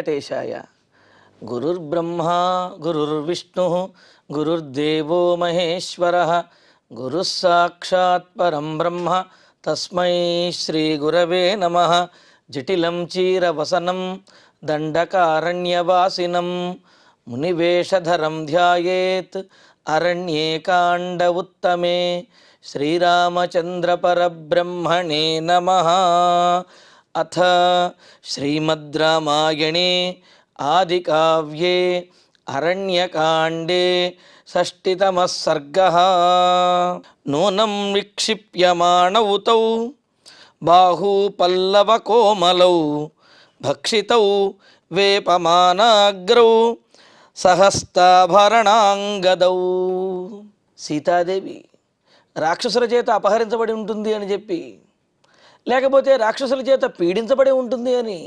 వెంకటేశాయ. గురుర్బ్రహ్మా గురుర్విష్ణుః గురుర్దేవో మహేశ్వరః గురుః సాక్షాత్ పరం బ్రహ్మ తస్మై శ్రీ గురవే నమః. జటిలం చీరవసనం దండకారణ్యవాసినం మునివేషధరం ధ్యాయేత్ అరణ్యే కాండ ఉత్తమే. శ్రీరామచంద్ర పరబ్రహ్మణే నమః. అథ శ్రీమద్ రామాయణే ఆదికావ్యే అరణ్యకాండే షష్ఠితమః సర్గః. నూనం విక్షిప్యమాణౌ తౌ బాహూ పల్లవ కోమలౌ భక్షితౌ వేపమానాగ్రౌ సహస్తాభరణాంగదౌ. సీతాదేవి రాక్షసుల చేత అపహరించబడి ఉంటుంది అని చెప్పి, లేకపోతే రాక్షసుల చేత పీడించబడి ఉంటుంది అని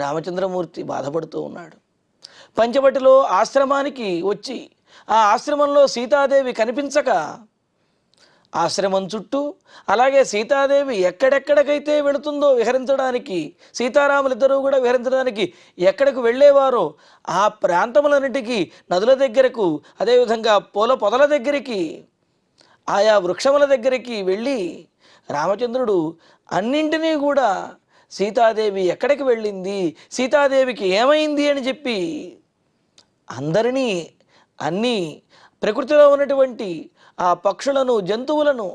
రామచంద్రమూర్తి బాధపడుతూ ఉన్నాడు. పంచవటిలో ఆశ్రమానికి వచ్చి ఆ ఆశ్రమంలో సీతాదేవి కనిపించక ఆశ్రమం చుట్టూ, అలాగే సీతాదేవి ఎక్కడెక్కడికైతే వెళుతుందో విహరించడానికి, సీతారాములిద్దరూ కూడా విహరించడానికి ఎక్కడికి వెళ్ళేవారో ఆ ప్రాంతములన్నిటికీ, నదుల దగ్గరకు, అదేవిధంగా పూల పొదల దగ్గరికి, ఆయా వృక్షముల దగ్గరికి వెళ్ళి రామచంద్రుడు అన్నింటినీ కూడా సీతాదేవి ఎక్కడికి వెళ్ళింది, సీతాదేవికి ఏమైంది అని చెప్పి అందరినీ, అన్నీ ప్రకృతిలో ఉన్నటువంటి ఆ పక్షులను, జంతువులను,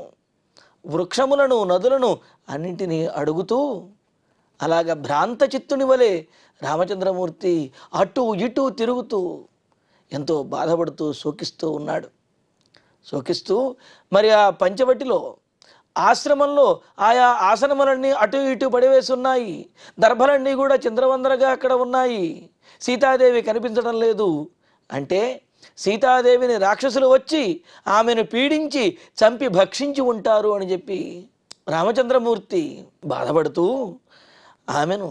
వృక్షములను, నదులను అన్నింటినీ అడుగుతూ, అలాగ భ్రాంత చిత్తుని వలె రామచంద్రమూర్తి అటు ఇటు తిరుగుతూ ఎంతో బాధపడుతూ శోకిస్తూ ఉన్నాడు. శోకిస్తూ మరి ఆ పంచవటిలో ఆశ్రమంలో ఆయా ఆసనములన్నీ అటు ఇటు పడివేసి ఉన్నాయి. దర్భలన్నీ కూడా చింద్రవందరగా అక్కడ ఉన్నాయి. సీతాదేవి కనిపించడం లేదు. అంటే సీతాదేవిని రాక్షసులు వచ్చి ఆమెను పీడించి చంపి భక్షించి ఉంటారు అని చెప్పి రామచంద్రమూర్తి బాధపడుతూ ఆమెను,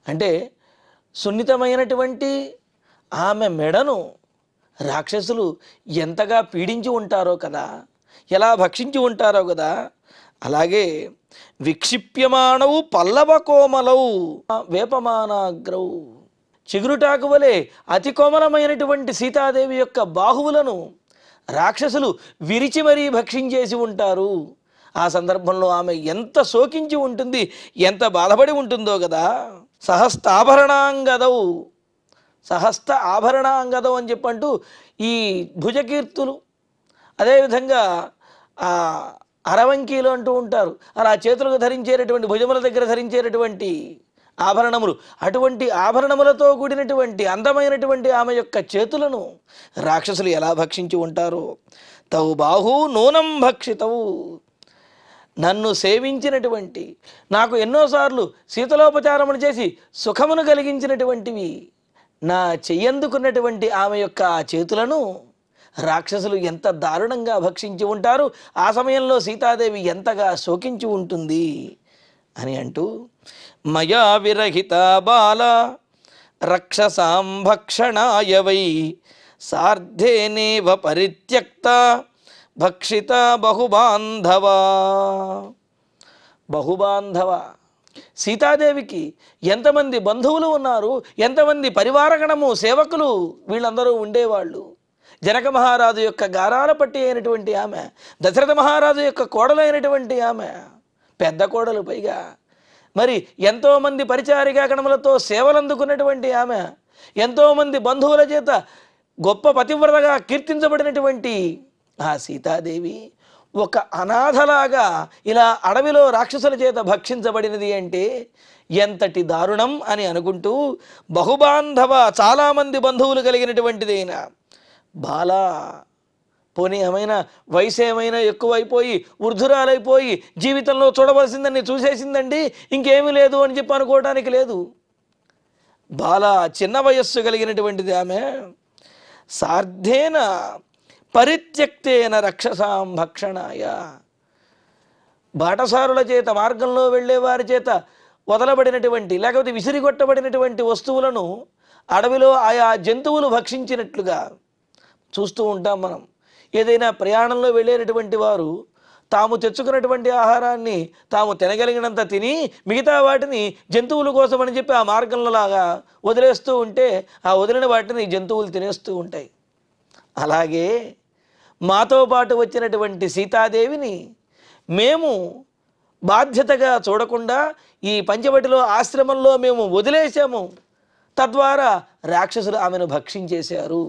అంటే సున్నితమైనటువంటి ఆమె మెడను రాక్షసులు ఎంతగా పీడించి ఉంటారో కదా, ఎలా భక్షించి ఉంటారో కదా. అలాగే విక్షిప్యమాణవు పల్లవ కోమలవు వేపమానాగ్రౌ. చిగురుటాకు వలె అతి కోమలమైనటువంటి సీతాదేవి యొక్క బాహువులను రాక్షసులు విరిచి మరీ భక్షించేసి ఉంటారు. ఆ సందర్భంలో ఆమె ఎంత శోకించి ఉంటుంది, ఎంత బాధపడి ఉంటుందో కదా. సహస్తాభరణాంగదౌ, సహస్త ఆభరణాంగదం అని చెప్పంటూ ఈ భుజకీర్తులు, అదేవిధంగా అరవంకీలు అంటూ ఉంటారు. అలా చేతులకు ధరించేటటువంటి, భుజముల దగ్గర ధరించేటటువంటి ఆభరణములు, అటువంటి ఆభరణములతో కూడినటువంటి అందమైనటువంటి ఆమె యొక్క చేతులను రాక్షసులు ఎలా భక్షించి ఉంటారో. తౌ బాహు నూనం భక్షితవు. నన్ను సేవించినటువంటి, నాకు ఎన్నోసార్లు శీతలోపచారములు చేసి సుఖమును కలిగించినటువంటివి నా చెయ్యందుకున్నటువంటి ఆమె యొక్క ఆ చేతులను రాక్షసులు ఎంత దారుణంగా భక్షించి ఉంటారు. ఆ సమయంలో సీతాదేవి ఎంతగా శోకించి ఉంటుంది అని అంటూ, మయా విరహిత బాల రక్షసాం భక్షణాయ వై సార్ధేనేవ పరిత్యక్త భక్షిత బహుబాంధవ. బహుబాంధవ, సీతాదేవికి ఎంతమంది బంధువులు ఉన్నారు, ఎంతమంది పరివారగణము, సేవకులు, వీళ్ళందరూ ఉండేవాళ్ళు. జనక మహారాజు యొక్క గారాల పట్టి అయినటువంటి ఆమె, దశరథ మహారాజు యొక్క కోడలైనటువంటి ఆమె, పెద్ద కోడలు పైగా. మరి ఎంతోమంది పరిచారికా గణములతో సేవలందుకున్నటువంటి ఆమె, ఎంతోమంది బంధువుల చేత గొప్ప పతివ్రతగా కీర్తించబడినటువంటి ఆ సీతాదేవి ఒక అనాథలాగా ఇలా అడవిలో రాక్షసుల చేత భక్షించబడినది అంటే ఎంతటి దారుణం అని అనుకుంటూ, బహుబాంధవ, చాలామంది బంధువులు కలిగినటువంటిదైన బాల, పోనీ ఏమైనా వయసు ఏమైనా ఎక్కువైపోయి వృద్ధురాలైపోయి జీవితంలో చూడవలసిందని చూసేసిందండి, ఇంకేమీ లేదు అని చెప్పి అనుకోవడానికి లేదు. బాల, చిన్న వయస్సు కలిగినటువంటిది ఆమె. సార్ధేన పరిత్యక్తేన రక్షసాం భక్షణాయ. బాటసారుల చేత, మార్గంలో వెళ్ళేవారి చేత వదలబడినటువంటి, లేకపోతే విసిరిగొట్టబడినటువంటి వస్తువులను అడవిలో ఆయా జంతువులు భక్షించినట్లుగా చూస్తూ ఉంటాం మనం. ఏదైనా ప్రయాణంలో వెళ్ళేటటువంటి వారు తాము తెచ్చుకున్నటువంటి ఆహారాన్ని తాము తినగలిగినంత తిని మిగతా వాటిని జంతువుల కోసం అని చెప్పి ఆ మార్గంలోలాగా వదిలేస్తూ ఉంటే ఆ వదిలిన వాటిని జంతువులు తినేస్తూ ఉంటాయి. అలాగే మాతో పాటు వచ్చినటువంటి సీతాదేవిని మేము బాధ్యతగా చూడకుండా ఈ పంచవటిలో ఆశ్రమంలో మేము వదిలేసాము. తద్వారా రాక్షసులు ఆమెను భక్షించేశారు.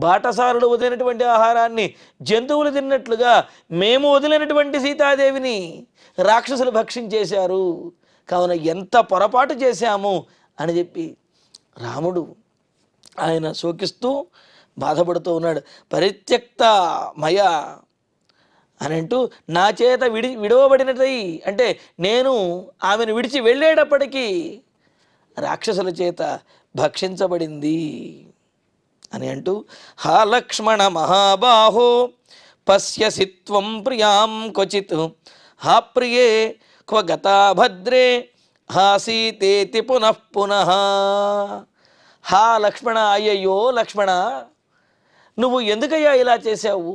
బాటసారులు వదిలినటువంటి ఆహారాన్ని జంతువులు తిన్నట్లుగా మేము వదిలినటువంటి సీతాదేవిని రాక్షసులు భక్షించేశారు. కావున ఎంత పొరపాటు చేశాము అని చెప్పి రాముడు ఆయన శోకిస్తూ బాధపడుతూ ఉన్నాడు. పరిత్యక్త మయ అని అంటూ నా చేత విడవబడినది అంటే నేను ఆమెను విడిచి వెళ్ళేటప్పటికీ రాక్షసుల చేత భక్షించబడింది అని అంటూ హా లక్ష్మణ మహాబాహో పశ్యసి త్వం ప్రియాం క్వచిత్ హా ప్రియే క్వ గతా భద్రే హా సీతేతి పునః పునః. హా లక్ష్మణ, అయ్యయ్యో లక్ష్మణ, నువ్వు ఎందుకయ్యా ఇలా చేశావు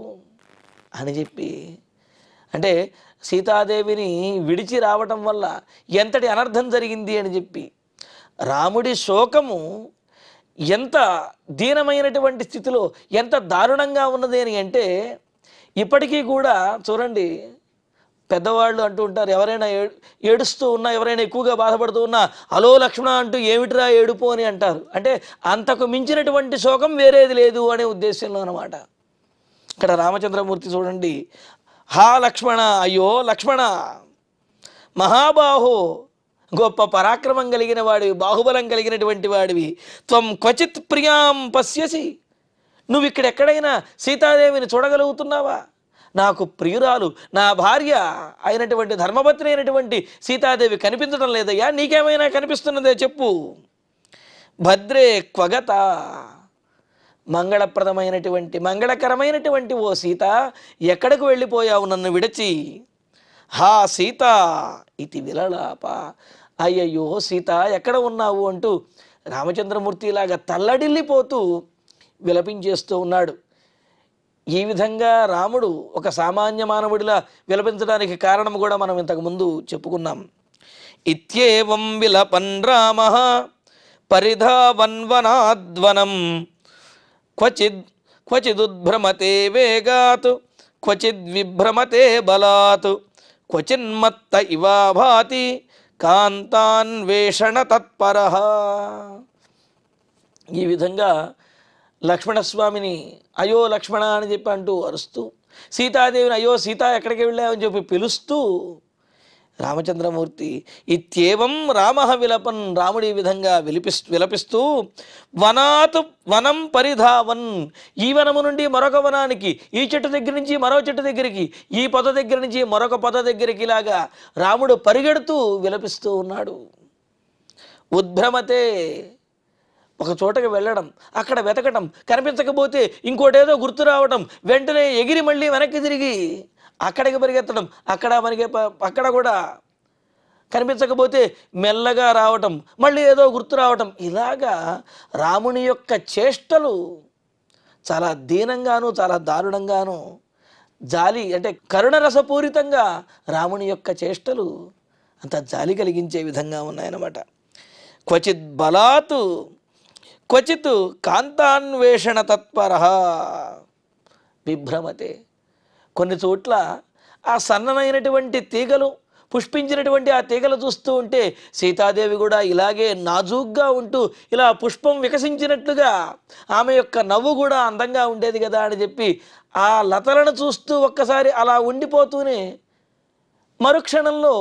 అని చెప్పి అంటే సీతాదేవిని విడిచి రావటం వల్ల ఎంతటి అనర్థం జరిగింది అని చెప్పి రాముడి శోకము ఎంత దీనమైనటువంటి స్థితిలో ఎంత దారుణంగా ఉన్నది అని అంటే ఇప్పటికీ కూడా చూడండి, పెద్దవాళ్ళు అంటూ ఉంటారు, ఎవరైనా ఏడుస్తూ ఉన్నా, ఎవరైనా ఎక్కువగా బాధపడుతూ ఉన్నా అలో లక్ష్మణ అంటూ ఏమిటిరా ఏడుపు అని అంటారు. అంటే అంతకు మించినటువంటి శోకం వేరేది లేదు అనే ఉద్దేశంలో అన్నమాట. ఇక్కడ రామచంద్రమూర్తి చూడండి, హా లక్ష్మణ, అయ్యో లక్ష్మణ, మహాబాహో, గొప్ప పరాక్రమం కలిగిన వాడివి, బాహుబలం కలిగినటువంటి వాడివి, త్వం క్వచిత్ ప్రియాం పశ్యసి, నువ్వు ఇక్కడెక్కడైనా సీతాదేవిని చూడగలుగుతున్నావా? నాకు ప్రియురాలు, నా భార్య అయినటువంటి ధర్మపత్ని అయినటువంటి సీతాదేవి కనిపించడం లేదయ్యా, నీకేమైనా కనిపిస్తున్నదే చెప్పు. భద్రే క్వగత, మంగళప్రదమైనటువంటి మంగళకరమైనటువంటి ఓ సీత, ఎక్కడకు వెళ్ళిపోయావు నన్ను విడిచి? హా సీత ఇది విలలాప, అయ్యయ్యో సీత ఎక్కడ ఉన్నావు అంటూ రామచంద్రమూర్తి ఇలాగా తల్లడిల్లిపోతూ విలపించేస్తూ ఉన్నాడు. ఈ విధంగా రాముడు ఒక సామాన్య మానవుడిలా విలపించడానికి కారణం కూడా మనం ఇంతకుముందు చెప్పుకున్నాం. ఇత్యేవం విలపన్ రామః పరిధావన్వనాద్వనం క్వచిదుద్భ్రమతే వేగాత్ క్వచిద్విభ్రమతే బలాత్ క్వచిన్మత్త ఇవా భాతి కాంతాన్వేషణ తత్పరః. ఈ విధంగా లక్ష్మణస్వామిని అయ్యో లక్ష్మణ అని చెప్పి అంటూ అరుస్తూ, సీతాదేవిని అయ్యో సీత ఎక్కడికి వెళ్ళావని చెప్పి పిలుస్తూ రామచంద్రమూర్తి ఇత్యేవం రామః విలపన్, రాముడి ఈ విధంగా విలపిస్తూ వనం పరిధావన్, ఈ వనము నుండి మరొక వనానికి, ఈ చెట్టు దగ్గర నుంచి మరో చెట్టు దగ్గరికి, ఈ పొద దగ్గర నుంచి మరొక పొద దగ్గరికి ఇలాగా రాముడు పరిగెడుతూ విలపిస్తూ ఉన్నాడు. ఉద్భ్రమతే, ఒక చోటకి వెళ్ళడం, అక్కడ వెతకటం, కనిపించకపోతే ఇంకోటేదో గుర్తు రావటం, వెంటనే ఎగిరి మళ్ళీ వెనక్కి తిరిగి అక్కడికి పరిగెత్తడం, అక్కడ కూడా కనిపించకపోతే మెల్లగా రావటం, మళ్ళీ ఏదో గుర్తు రావటం, ఇలాగా రాముని యొక్క చేష్టలు చాలా దీనంగాను చాలా దారుణంగాను, జాలి అంటే కరుణరసపూరితంగా రాముని యొక్క చేష్టలు అంత జాలి కలిగించే విధంగా ఉన్నాయన్నమాట. క్వచిత్ బలాత్ క్వచిత్ కాంతాన్వేషణ తత్పరః విభ్రమతే, కొన్ని చోట్ల ఆ సన్ననైనటువంటి తీగలు, పుష్పించినటువంటి ఆ తీగలు చూస్తూ ఉంటే సీతాదేవి కూడా ఇలాగే నాజూగ్గా ఉంటూ ఇలా పుష్పం వికసించినట్లుగా ఆమె యొక్క నవ్వు కూడా అందంగా ఉండేది కదా అని చెప్పి ఆ లతలను చూస్తూ ఒక్కసారి అలా ఉండిపోతూనే మరుక్షణంలో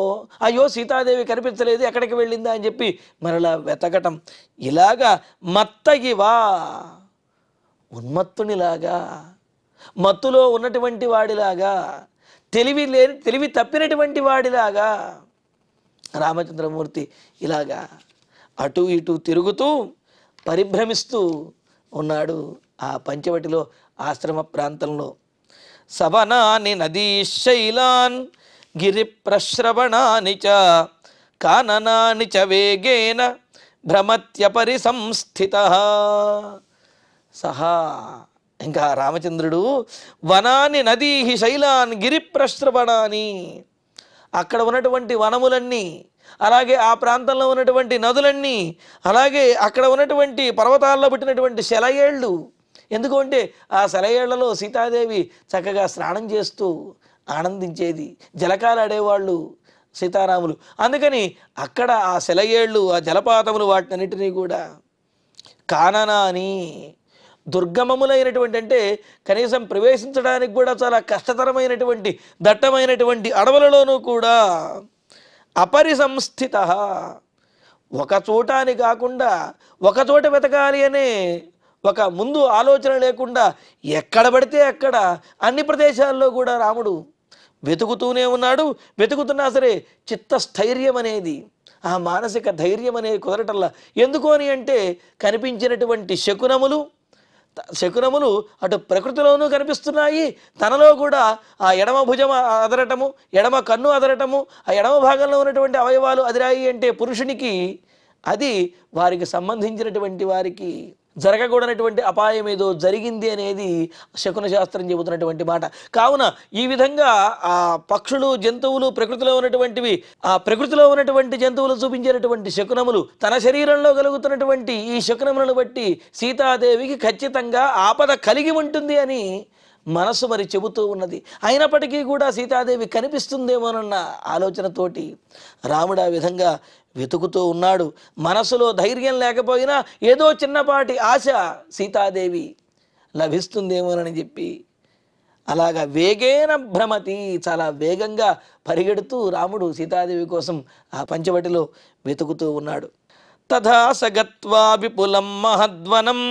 అయ్యో సీతాదేవి కనిపించలేదు, ఎక్కడికి వెళ్ళిందా అని చెప్పి మరలా వెతకటం, ఇలాగా మత్తగివా, ఉన్మత్తునిలాగా, మత్తులో ఉన్నటువంటి వాడిలాగా, తెలివి తప్పినటువంటి వాడిలాగా రామచంద్రమూర్తి ఇలాగా అటు ఇటు తిరుగుతూ పరిభ్రమిస్తూ ఉన్నాడు ఆ పంచవటిలో ఆశ్రమ ప్రాంతంలో. సవనాని నదీశైలాన్ గిరి ప్రశ్రవణాని చ కాననాని చ వేగేన భ్రమత్యపరి సంస్థితః. సహా ఇంకా రామచంద్రుడు వనాన్ని నదీ శైలాన్ గిరిప్రశ్రవణాని, అక్కడ ఉన్నటువంటి వనములన్నీ, అలాగే ఆ ప్రాంతంలో ఉన్నటువంటి నదులన్నీ, అలాగే అక్కడ ఉన్నటువంటి పర్వతాల్లో పుట్టినటువంటి సెలయేళ్ళు, ఎందుకంటే ఆ సెలయేళ్లలో సీతాదేవి చక్కగా స్నానం చేస్తూ ఆనందించేది, జలకాలు ఆడేవాళ్ళు సీతారాములు. అందుకని అక్కడ ఆ సెలయేళ్ళు, ఆ జలపాతములు, వాటినన్నిటినీ కూడా కాననాని, దుర్గమములైనటువంటి, అంటే కనీసం ప్రవేశించడానికి కూడా చాలా కష్టతరమైనటువంటి దట్టమైనటువంటి అడవులలోనూ కూడా అపరిసంస్థిత, ఒక చోట అని కాకుండా ఒక చోట వెతకాలి అనే ఒక ముందు ఆలోచన లేకుండా ఎక్కడ పడితే అక్కడ అన్ని ప్రదేశాల్లో కూడా రాముడు వెతుకుతూనే ఉన్నాడు. వెతుకుతున్నా సరే చిత్తస్థైర్యం అనేది, ఆ మానసిక ధైర్యం అనేది కుదరటల్లా. ఎందుకు అని అంటే కనిపించినటువంటి శకునములు అటు ప్రకృతిలోనూ కనిపిస్తున్నాయి, తనలో కూడా ఆ ఎడమ భుజం అదరటము, ఎడమ కన్ను అదరటము, ఆ ఎడమ భాగంలో ఉన్నటువంటి అవయవాలు అదిరాయి అంటే పురుషునికి అది వారికి సంబంధించినటువంటి వారికి జరగకూడనటువంటి అపాయం ఏదో జరిగింది అనేది శకున శాస్త్రం చెబుతున్నటువంటి మాట. కావున ఈ విధంగా ఆ పక్షులు, జంతువులు, ప్రకృతిలో ఉన్నటువంటివి, ఆ ప్రకృతిలో ఉన్నటువంటి జంతువులు చూపించేటటువంటి శకునములు, తన శరీరంలో కలుగుతున్నటువంటి ఈ శకునములను బట్టి సీతాదేవికి ఖచ్చితంగా ఆపద కలిగి ఉంటుంది అని మనసు మరి చెబుతూ ఉన్నది. అయినప్పటికీ కూడా సీతాదేవి కనిపిస్తుందేమోనన్న ఆలోచనతోటి రాముడు ఆ విధంగా వెతుకుతూ ఉన్నాడు. మనసులో ధైర్యం లేకపోయినా ఏదో చిన్నపాటి ఆశ సీతాదేవి లభిస్తుందేమోనని చెప్పి అలాగా వేగేన భ్రమతి, చాలా వేగంగా పరిగెడుతూ రాముడు సీతాదేవి కోసం ఆ పంచవటిలో వెతుకుతూ ఉన్నాడు. తథా సగత్వా విపులం మహద్వనం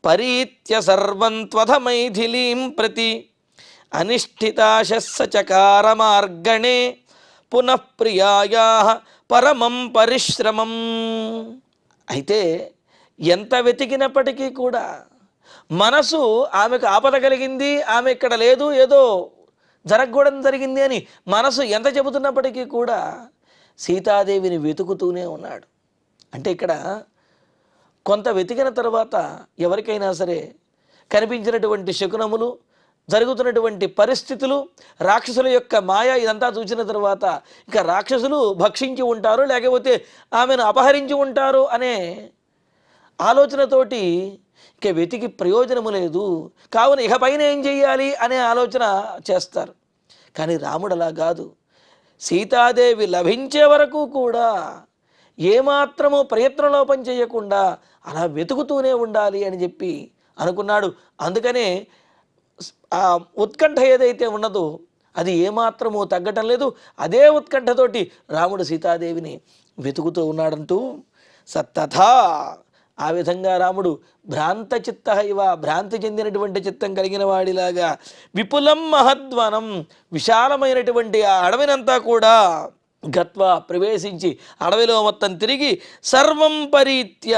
పరీత్య సర్వం త్వథ మైథిలీం ప్రతి అనిష్ఠితాశస్స చకార మార్గణే పునఃప్రియాయాః పరమం పరిశ్రమం. అయితే ఎంత వెతికినప్పటికీ కూడా మనసు ఆమెకు ఆపద కలిగింది, ఆమె ఇక్కడ లేదు, ఏదో జరగకూడదు జరిగింది అని మనసు ఎంత చెబుతున్నప్పటికీ కూడా సీతాదేవిని వెతుకుతూనే ఉన్నాడు. అంటే ఇక్కడ కొంత వెతికిన తర్వాత ఎవరికైనా సరే కనిపించినటువంటి శకునములు, జరుగుతున్నటువంటి పరిస్థితులు, రాక్షసుల యొక్క మాయ, ఇదంతా చూసిన తర్వాత ఇక రాక్షసులు భక్షించి ఉంటారు, లేకపోతే ఆమెను అపహరించి ఉంటారు అనే ఆలోచనతోటి ఇక వెతికి ప్రయోజనము లేదు. కావున ఇకపైన ఏం చెయ్యాలి అనే ఆలోచన చేస్తారు. కానీ రాముడు అలా కాదు. సీతాదేవి లభించే వరకు కూడా ఏమాత్రము ప్రయత్నలోపం చేయకుండా అలా వెతుకుతూనే ఉండాలి అని చెప్పి అనుకున్నాడు. అందుకనే ఆ ఉత్కంఠ ఏదైతే ఉన్నదో అది ఏమాత్రము తగ్గటం లేదు. అదే ఉత్కంఠతోటి రాముడు సీతాదేవిని వెతుకుతూ ఉన్నాడంటూ సత్తథా, ఆ విధంగా రాముడు భ్రాంత చిత్త ఇవ, భ్రాంతి చెందినటువంటి చిత్తం కలిగిన వాడిలాగా విపులం మహద్వనం, విశాలమైనటువంటి ఆ అడవినంతా కూడా గత్వా, ప్రవేశించి అడవిలో మొత్తం తిరిగి సర్వం పరీత్య,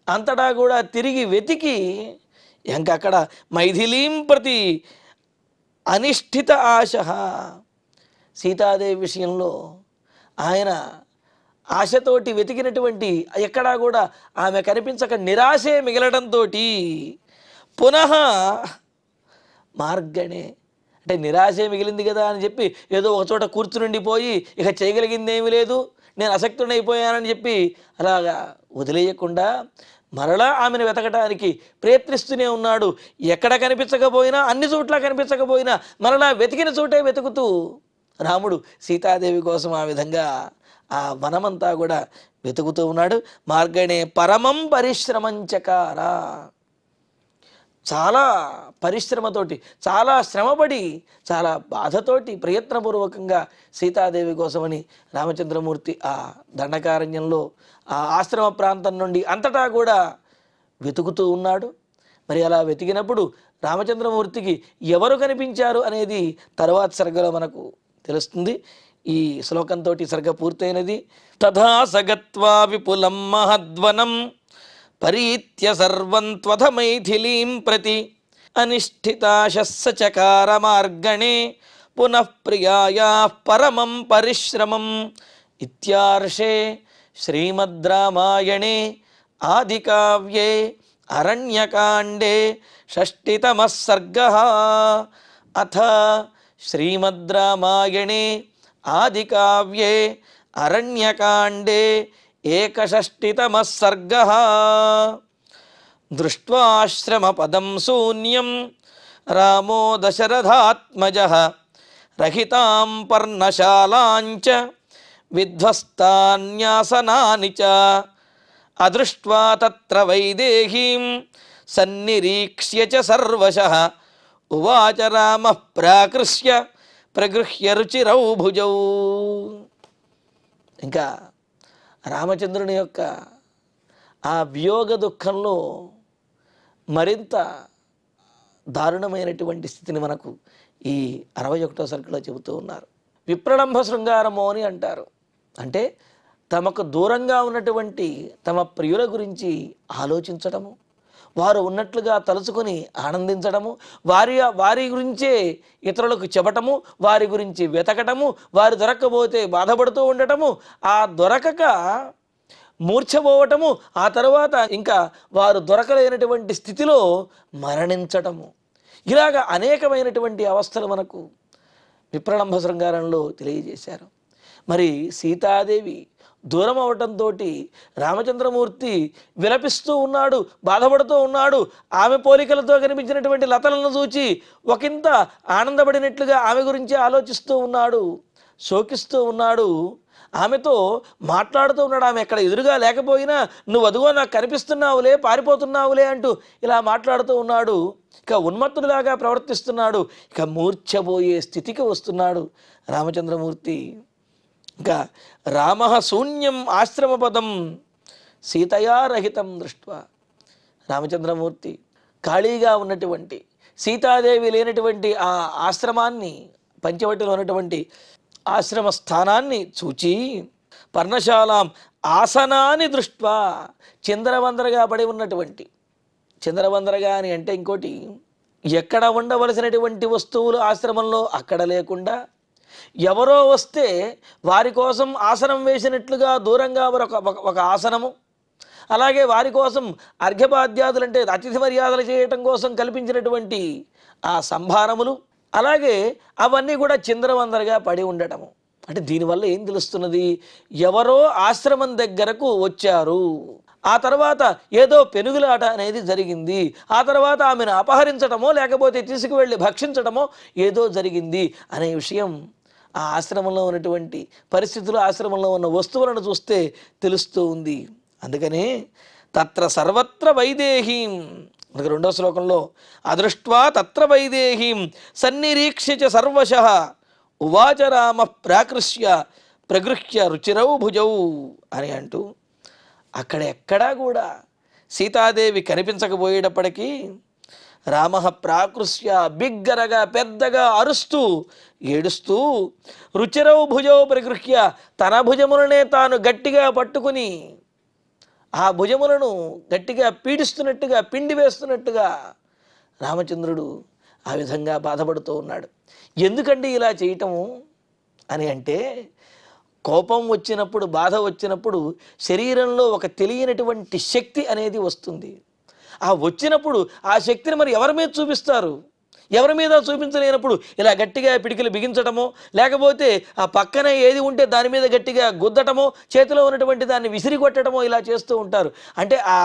అంతటా కూడా తిరిగి వెతికి ఇంకక్కడ మైథిలీం ప్రతి అనిష్ఠిత ఆశ, సీతాదేవి విషయంలో ఆయన ఆశతోటి వెతికినటువంటి ఎక్కడా కూడా ఆమె కనిపించక నిరాశే మిగలడంతో పునః మార్గణే, అంటే నిరాశే మిగిలింది కదా అని చెప్పి ఏదో ఒక చోట కూర్చునుండిపోయి ఇక చేయగలిగింది ఏమీ లేదు, నేను అసక్తుడైపోయానని చెప్పి అలాగా వదిలేయకుండా మరలా ఆమెను వెతకడానికి ప్రయత్నిస్తూనే ఉన్నాడు. ఎక్కడ కనిపించకపోయినా, అన్ని చోట్ల కనిపించకపోయినా మరలా వెతికిన చోటే వెతుకుతూ రాముడు సీతాదేవి కోసం ఆ విధంగా ఆ వనమంతా కూడా వెతుకుతూ ఉన్నాడు. మార్గణే పరమం పరిశ్రమంచకార, చాలా పరిశ్రమతోటి, చాలా శ్రమపడి, చాలా బాధతోటి ప్రయత్నపూర్వకంగా సీతాదేవి కోసమని రామచంద్రమూర్తి ఆ దండకారణ్యంలో ఆ ఆశ్రమ ప్రాంతం నుండి అంతటా కూడా వెతుకుతూ ఉన్నాడు. మరి అలా వెతికినప్పుడు రామచంద్రమూర్తికి ఎవరు కనిపించారు అనేది తరువాత సర్గలో మనకు తెలుస్తుంది. ఈ శ్లోకంతో సర్గ పూర్తయినది. తథా సగత్వా విపులం మహద్వనం పరీత్య సర్వం త్వథ మైథిలీం ప్రతి అనిష్ఠితాశస్స చకార మార్గణే పునఃప్రియాయాః పరమం పరిశ్రమం. ఇత్యార్షే శ్రీమద్ రామాయణే ఆదికావ్యే అరణ్యకాండే షష్ఠితమః సర్గః. అథ శ్రీమద్ రామాయణే ఆదికావ్యే అరణ్యకాండే ఏకషష్ఠితమః సర్గః. దృష్ట్వాశ్రమపదం శూన్యం రామో దశరథాత్మజః రహితాం పర్ణశాలాంచ విధ్వస్తాన్యాసనాని చ అదృష్ట్వా తత్ర వైదేహీం సన్నిరీక్ష్య చ సర్వశః ఉవాచ రామః ప్రాకృష్య ప్రగృహ్య రుచిరౌ భుజౌ. ఇంకా రామచంద్రుని యొక్క ఆ వియోగ దుఃఖంలో మరింత దారుణమైనటువంటి స్థితిని మనకు ఈ 61వ సర్గలో చెబుతూ ఉన్నారు. విప్రలంభ శృంగారము అని అంటారు. అంటే తమకు దూరంగా ఉన్నటువంటి తమ ప్రియుల గురించి ఆలోచించడము, వారు ఉన్నట్లుగా తలుచుకొని ఆనందించడము, వారి గురించే ఇతరులకు చెప్పటము, వారి గురించి వెతకటము, వారు దొరక్కపోతే బాధపడుతూ ఉండటము, ఆ దొరకక మూర్ఛపోవటము, ఆ తర్వాత ఇంకా వారు దొరకలేనటువంటి స్థితిలో మరణించటము, ఇలాగ అనేకమైనటువంటి అవస్థలు మనకు విప్రలంభ శృంగారంలో తెలియజేశారు. మరి సీతాదేవి దూరం అవటంతో రామచంద్రమూర్తి విలపిస్తూ ఉన్నాడు, బాధపడుతూ ఉన్నాడు. ఆమె పోలికలతో కనిపించినటువంటి లతలను చూచి ఒకంత ఆనందపడినట్లుగా ఆమె గురించి ఆలోచిస్తూ ఉన్నాడు, శోకిస్తూ ఉన్నాడు, ఆమెతో మాట్లాడుతూ ఉన్నాడు. ఆమె ఎక్కడ ఎదురుగా లేకపోయినా నువ్వు అదుగో నాకు కనిపిస్తున్నావులే, పారిపోతున్నావులే అంటూ ఇలా మాట్లాడుతూ ఉన్నాడు. ఇక ఉన్మత్తుడిలాగా ప్రవర్తిస్తున్నాడు. ఇక మూర్ఛపోయే స్థితికి వస్తున్నాడు రామచంద్రమూర్తి. ఇంకా రామః శూన్యం ఆశ్రమపదం సీతయా రహితం దృష్ట్వా. రామచంద్రమూర్తి ఖాళీగా ఉన్నటువంటి సీతాదేవి లేనటువంటి ఆ ఆశ్రమాన్ని, పంచవటిలో ఉన్నటువంటి ఆశ్రమ స్థానాన్ని చూచి పర్ణశాలాం ఆసనాన్ని దృష్ట్వా, చిందరవందరగా పడి ఉన్నటువంటి, చిందరవందరగా అని అంటే ఇంకోటి, ఎక్కడ ఉండవలసినటువంటి వస్తువులు ఆశ్రమంలో అక్కడ లేకుండా, ఎవరో వస్తే వారి కోసం ఆసనం వేసినట్లుగా దూరంగా ఒక ఆసనము, అలాగే వారి కోసం అర్ఘ్యపాద్యాదులు అంటే అతిథి మర్యాదలు చేయటం కోసం కల్పించినటువంటి ఆ సంభారములు, అలాగే అవన్నీ కూడా చిందరవందరగా పడి ఉండటము. అంటే దీనివల్ల ఏం తెలుస్తున్నది? ఎవరో ఆశ్రమం దగ్గరకు వచ్చారు, ఆ తర్వాత ఏదో పెనుగులాట అనేది జరిగింది, ఆ తర్వాత ఆమెను అపహరించటమో లేకపోతే తీసుకువెళ్ళి భక్షించటమో ఏదో జరిగింది అనే విషయం ఆ ఆశ్రమంలో ఉన్నటువంటి పరిస్థితులు, ఆశ్రమంలో ఉన్న వస్తువులను చూస్తే తెలుస్తూ ఉంది. అందుకనే తత్ర సర్వత్ర వైదేహీం, మనకు 2వ శ్లోకంలో అదృష్ట్వా తత్ర వైదేహీం సన్నిరీక్ష్య చ సర్వశః ఉవాచ రామః ప్రాకృష్య ప్రగృహ్య రుచిరౌ భుజౌ అని అంటూ అక్కడ ఎక్కడా కూడా సీతాదేవి కనిపించకపోయేటప్పటికీ రామః ప్రాకృష్య బిగ్గరగా పెద్దగా అరుస్తూ ఏడుస్తూ రుచిరౌ భుజౌ ప్రగృహ్య తన భుజములనే తాను గట్టిగా పట్టుకుని ఆ భుజములను గట్టిగా పీడిస్తున్నట్టుగా, పిండి వేస్తున్నట్టుగా రామచంద్రుడు ఆ విధంగా బాధపడుతూ ఉన్నాడు. ఎందుకండి ఇలా చేయటము అని అంటే, కోపం వచ్చినప్పుడు, బాధ వచ్చినప్పుడు శరీరంలో ఒక తెలియనటువంటి శక్తి అనేది వస్తుంది. ఆ వచ్చినప్పుడు ఆ శక్తిని మరి ఎవరి మీద చూపిస్తారు? ఎవరి మీద చూపించలేనప్పుడు ఇలా గట్టిగా పిడికిలు బిగించటమో, లేకపోతే ఆ పక్కన ఏది ఉంటే దాని మీద గట్టిగా గుద్దటమో, చేతిలో ఉన్నటువంటి దాన్ని విసిరి కొట్టడమో ఇలా చేస్తూ ఉంటారు. అంటే ఆ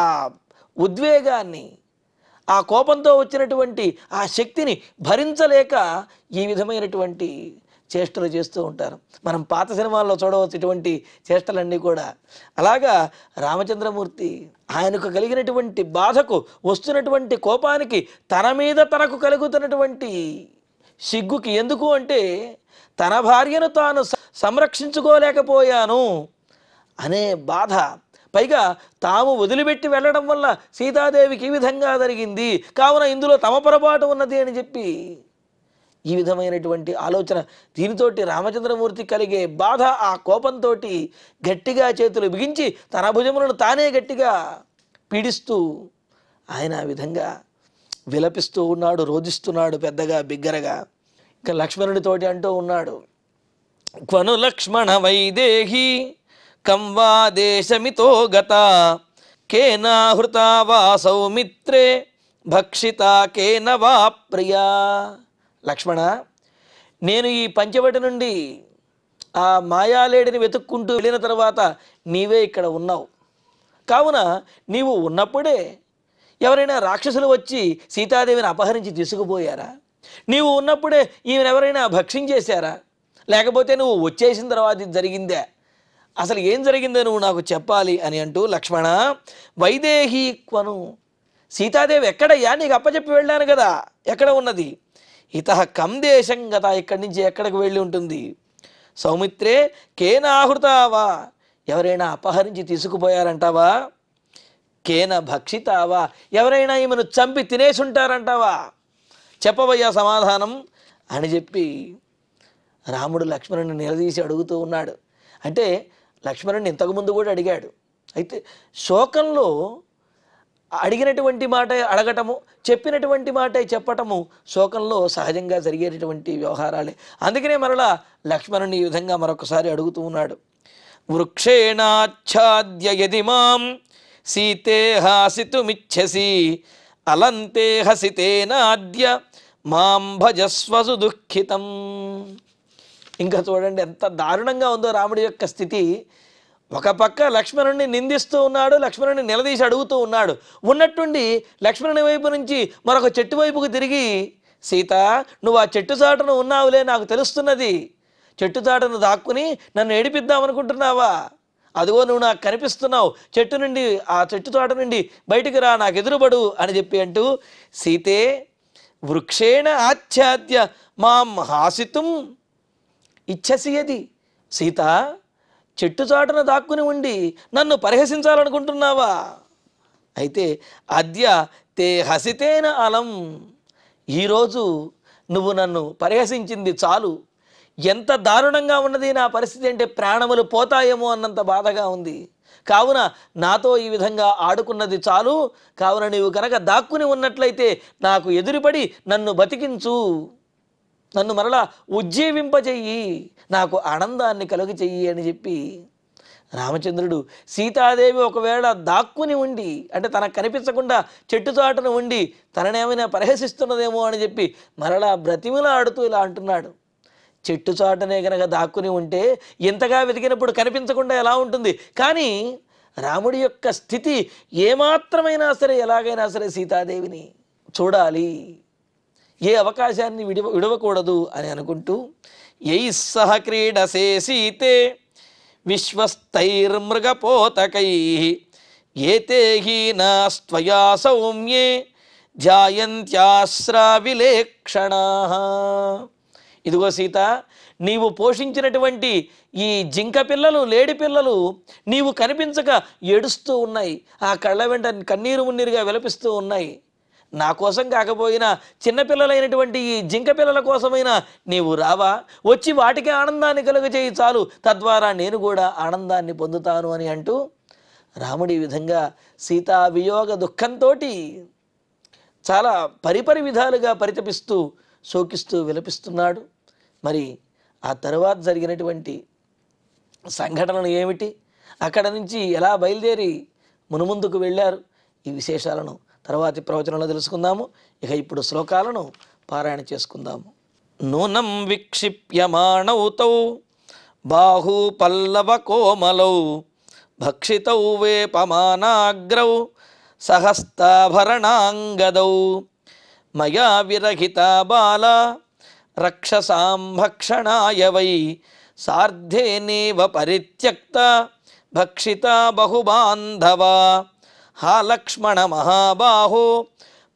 ఉద్వేగాన్ని, ఆ కోపంతో వచ్చినటువంటి ఆ శక్తిని భరించలేక ఈ విధమైనటువంటి చేష్టలు చేస్తూ ఉంటారు. మనం పాత సినిమాల్లో చూడవచ్చు ఇటువంటి చేష్టలన్నీ కూడా. అలాగా రామచంద్రమూర్తి ఆయనకు కలిగినటువంటి బాధకు, వస్తున్నటువంటి కోపానికి, తన మీద తనకు కలుగుతున్నటువంటి సిగ్గుకి, ఎందుకు అంటే తన భార్యను తాను సంరక్షించుకోలేకపోయాను అనే బాధ, పైగా తాము వదిలిపెట్టి వెళ్ళడం వల్ల సీతాదేవికి ఈ విధంగా జరిగింది, కావున ఇందులో తమ పొరపాటు ఉన్నది అని చెప్పి ఈ విధమైనటువంటి ఆలోచన, దీనితోటి రామచంద్రమూర్తి కలిగే బాధ, ఆ కోపంతో గట్టిగా చేతులు బిగించి తన భుజములను తానే గట్టిగా పీడిస్తూ ఆయన ఆ విధంగా విలపిస్తూ ఉన్నాడు, రోధిస్తున్నాడు పెద్దగా బిగ్గరగా. ఇంకా లక్ష్మణుడితోటి అంటూ ఉన్నాడు, క్వను లక్ష్మణ వైదేహి కంవా దేశమితో గత కేనాహృతా వా సౌమిత్రే భక్షితా కేన వా ప్రియా. లక్ష్మణ, నేను ఈ పంచవటి నుండి ఆ మాయాలేడిని వెతుక్కుంటూ వెళ్ళిన తర్వాత నీవే ఇక్కడ ఉన్నావు. కావున నీవు ఉన్నప్పుడే ఎవరైనా రాక్షసులు వచ్చి సీతాదేవిని అపహరించి తీసుకుపోయారా? నీవు ఉన్నప్పుడే ఈమెను ఎవరైనా భక్షించేశారా? లేకపోతే నువ్వు వచ్చేసిన తర్వాత ఇది జరిగిందే? అసలు ఏం జరిగిందో నువ్వు నాకు చెప్పాలి అని అంటూ, లక్ష్మణ వైదేహీ క్వను, సీతాదేవి ఎక్కడయ్యా? నీకు అప్పచెప్పి వెళ్ళాను కదా, ఎక్కడ ఉన్నది? ఇతః కం దేశం గత, ఇక్కడి నుంచి ఎక్కడికి వెళ్ళి ఉంటుంది? సౌమిత్రే కేనాహృతావా, ఎవరైనా అపహరించి తీసుకుపోయారంటావా? కేన భక్షితావా, ఎవరైనా ఈమెను చంపి తినేసి ఉంటారంటావా? చెప్పవయ్యా సమాధానం అని చెప్పి రాముడు లక్ష్మణుని నిలదీసి అడుగుతూ ఉన్నాడు. అంటే లక్ష్మణుని ఇంతకుముందు కూడా అడిగాడు. అయితే శోకంలో అడిగినటువంటి మాట అడగటము, చెప్పినటువంటి మాట చెప్పటము శోకంలో సహజంగా జరిగేటటువంటి వ్యవహారాలే. అందుకనే మరలా లక్ష్మణుని ఈ విధంగా మరొకసారి అడుగుతూ ఉన్నాడు. వృక్షేణాచ్ఛాద్య యది మాం సీతే హాసితుమిచ్ఛసి అలంతే హసితేనాద్య మాం భజస్వసు దుఃఖితం. ఇంకా చూడండి ఎంత దారుణంగా ఉందో రాముడి యొక్క స్థితి. ఒక పక్క లక్ష్మణుడిని నిందిస్తూ ఉన్నాడు, లక్ష్మణుడిని నిలదీసి అడుగుతూ ఉన్నాడు. ఉన్నట్టుండి లక్ష్మణుని వైపు నుంచి మరొక చెట్టు వైపుకు తిరిగి, సీత నువ్వు ఆ చెట్టు చాటును ఉన్నావులే, నాకు తెలుస్తున్నది. చెట్టు చాటును దాక్కుని నన్ను ఏడిపిద్దామనుకుంటున్నావా? అదిగో నువ్వు నాకు కనిపిస్తున్నావు, చెట్టు నుండి ఆ చెట్టు చాటు నుండి బయటికి రా, నాకు ఎదురుబడు అని చెప్పి అంటూ, సీతే వృక్షేణ ఆచ్ఛాద్య మాం హాసితుం ఇచ్ఛసి యది, సీత చెట్టు చాటున దాక్కుని ఉండి నన్ను పరిహసించాలనుకుంటున్నావా? అయితే అద్య తే హసితేన అలం, ఈరోజు నువ్వు నన్ను పరిహసించింది చాలు. ఎంత దారుణంగా ఉన్నది నా పరిస్థితి అంటే ప్రాణములు పోతాయేమో అన్నంత బాధగా ఉంది. కావున నాతో ఈ విధంగా ఆడుకున్నది చాలు. కావున నీవు కనుక దాక్కుని ఉన్నట్లయితే నాకు ఎదురుపడి నన్ను బతికించు, నన్ను మరలా ఉజ్జీవింపచెయ్యి, నాకు ఆనందాన్ని కలుగ చెయ్యి అని చెప్పి రామచంద్రుడు సీతాదేవి ఒకవేళ దాక్కుని ఉండి, అంటే తనకు కనిపించకుండా చెట్టు చాటును ఉండి తననేమైనా పరిహసిస్తున్నదేమో అని చెప్పి మరలా బ్రతిమిలాడుతూ ఇలా అంటున్నాడు. చెట్టు చాటునే కనుక దాక్కుని ఉంటే ఎంతగా వెతికినప్పుడు కనిపించకుండా ఎలా ఉంటుంది? కానీ రాముడి యొక్క స్థితి ఏమాత్రమైనా సరే ఎలాగైనా సరే సీతాదేవిని చూడాలి, ఏ అవకాశాన్ని విడవకూడదు అని అనుకుంటూ, యై సహ క్రీడసే సీతే విశ్వస్తైర్మృగపోతకై ఏతే హీనాస్త్వయా సౌమ్యే జాయంత్యాశ్రావిలేక్షణాః. ఇదిగో సీత, నీవు పోషించినటువంటి ఈ జింక పిల్లలు, లేడి పిల్లలు నీవు కనిపించక ఏడుస్తూ ఉన్నాయి, ఆ కళ్ళ వెంట కన్నీరు మున్నీరుగా విలపిస్తూ ఉన్నాయి. నా కోసం కాకపోయినా చిన్నపిల్లలైనటువంటి ఈ జింక పిల్లల కోసమైనా నీవు రావా? వచ్చి వాటికి ఆనందాన్ని కలుగచేయి చాలు, తద్వారా నేను కూడా ఆనందాన్ని పొందుతాను అని అంటూ రాముడి ఈ విధంగా సీతా వియోగ దుఃఖంతో చాలా పరిపరి విధాలుగా పరితపిస్తూ శోకిస్తూ విలపిస్తున్నాడు. మరి ఆ తరువాత జరిగినటువంటి సంఘటనలు ఏమిటి, అక్కడ నుంచి ఎలా బయలుదేరి మునుముందుకు వెళ్ళారు, ఈ విశేషాలను తర్వాతి ప్రవచనంలో తెలుసుకుందాము. ఇక ఇప్పుడు శ్లోకాలను పారాయణ చేసుకుందాము. నూనం విక్షిప్యమాణౌ తౌ బాహూ పల్లవ కోమలౌ భక్షితౌ వేపమానాగ్రౌ సహస్తాభరణాంగదౌ మయా విరహితా బాలా రక్షసాం భక్షణాయ వై సార్ధేనేవ పరిత్యక్త భక్షితా బహుబాంధవా హా లక్ష్మణ మహాబాహో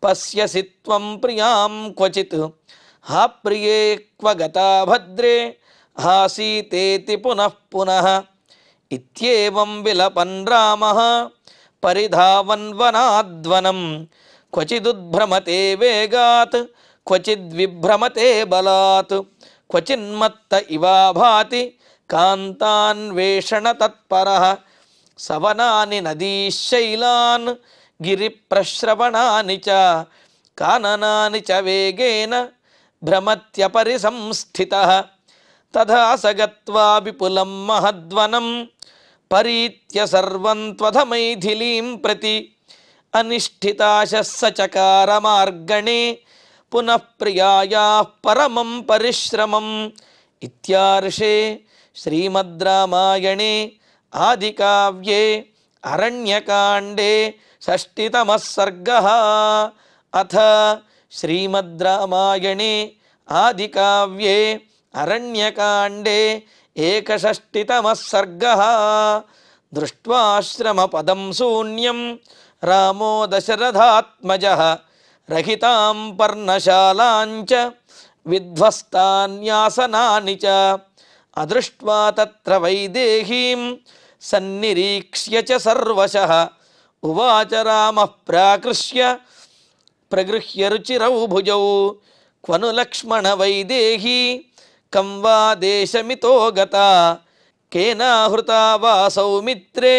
పశ్యసి త్వం ప్రియాం క్వచిత్ హా ప్రియే క్వ గతా భద్రే హా సీతేతి పునః పునః ఇత్యేవం విలపన్ రామః పరిధావన్ వనాద్వనం క్వచిదుద్భ్రమతే వేగాత్ క్వచిద్విభ్రమతే బలాత్ క్వచిన్మత్త ఇవాభాతి కాంతాన్వేషణ తత్పరః సవనాని నదీశైలాన్ గిరిప్రశ్రవణాని చ కాననాని చ వేగేన భ్రమత్యపరిసంస్థితః తథా స గత్వా విపులం మహద్వనం పరీత్య సర్వం త్వధమైథిలీం ప్రతి అనిష్ఠితాశः సచకార మార్గణే పునః ప్రియాయాః పరమం పరిశ్రమం. ఇత్యార్షే శ్రీమద్ రామాయణే ఆదికావ్యే అరణ్యకాండే షష్ఠితమః సర్గః. అథ శ్రీమద్ రామాయణే ఆదికావ్యే అరణ్యకాండే ఏకషష్ఠితమః సర్గః. దృష్ట్వాశ్రమపదం శూన్యం రామో దశరథాత్మజః రహితాం పర్ణశాలాంచ విధ్వస్తాన్యాసనాని చ. అదృష్ట్వా తత్ర వైదేహీం సన్నిరీక్ష్య చ సర్వశః ఉవాచ రామః ప్రాకృష్య ప్రగృహ్య రుచిరౌ భుజౌ క్వను లక్ష్మణ వైదేహీ కం వా దేశమితో గతా కేనాహృతా వా సౌమిత్రే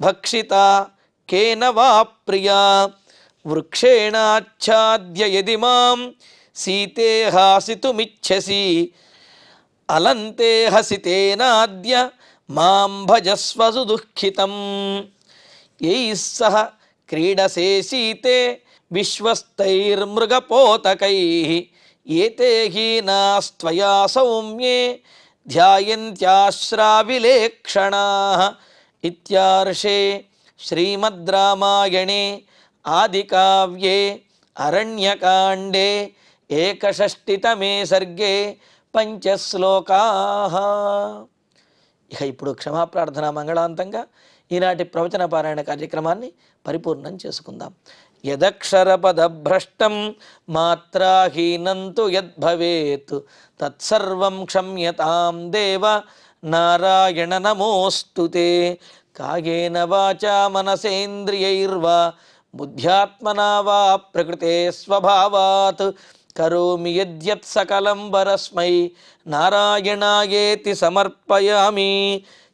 భక్షితా కేన వా ప్రియా వృక్షేణాచ్ఛాద్య యది మాం సీతే హాసితుమిచ్ఛసి అలంతే హసితేనాద్య మాం భజస్వ సుదుఃఖితం. యైః సహ క్రీడసే సీతే విశ్వస్తైర్మృగపోతకైః ఏతే హీనాస్త్వయా సౌమ్యే ధ్యాయంత్యాశ్రావిలేక్షణాః. ఇత్యార్షే శ్రీమద్ రామాయణే ఆదికావ్యే అరణ్యకాండే ఏకషష్ఠితమే సర్గే పంచశ్లోకాః. ఇక ఇప్పుడు క్షమాప్రార్థన మంగళాంతంగా ఈనాటి ప్రవచన పారాయణ కార్యక్రమాన్ని పరిపూర్ణం చేసుకుందాం. యదక్షరపదభ్రష్టం మాత్రాహీనంతు యద్భవేత్ తత్సర్వం క్షమ్యతాం దేవ నారాయణ నమోస్తుతే. కాయేన వాచా మనసేంద్రియైర్వా బుద్ధ్యాత్మనా వా ప్రకృతే స్వభావాత్ కరోమి యద్యత్ సకలం వరస్మై నారాయణాయేతి సమర్పయామి.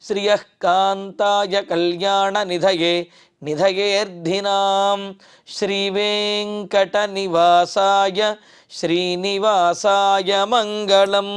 శ్రియః కాంతాయ కళ్యాణ నిధయే నిధయేర్ధినాం శ్రీవేంకట నివాసాయ శ్రీనివాసాయ మంగళం.